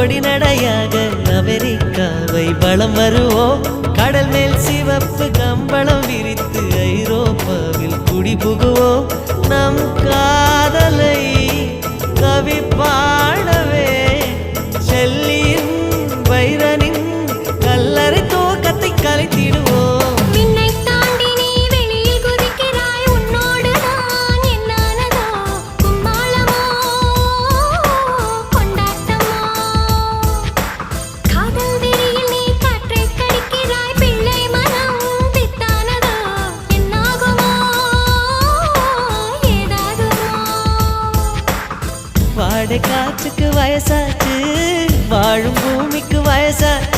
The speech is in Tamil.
பொடி நடையாக அமெரிக்காவை வலம் வருவோம். கடல் மேல் சிவப்பு கம்பளம் விரித்து ஐரோப்பாவில் குடிபுகுவோம். நம் காதலை கவி பாடவே செல்லியின் வைரனின் கல்லறை தோக்கத்தை கலைத்திடுவோம். வாடை காற்றுக்கு வயசாச்சு, வாழும் பூமிக்கு வயசாச்சு.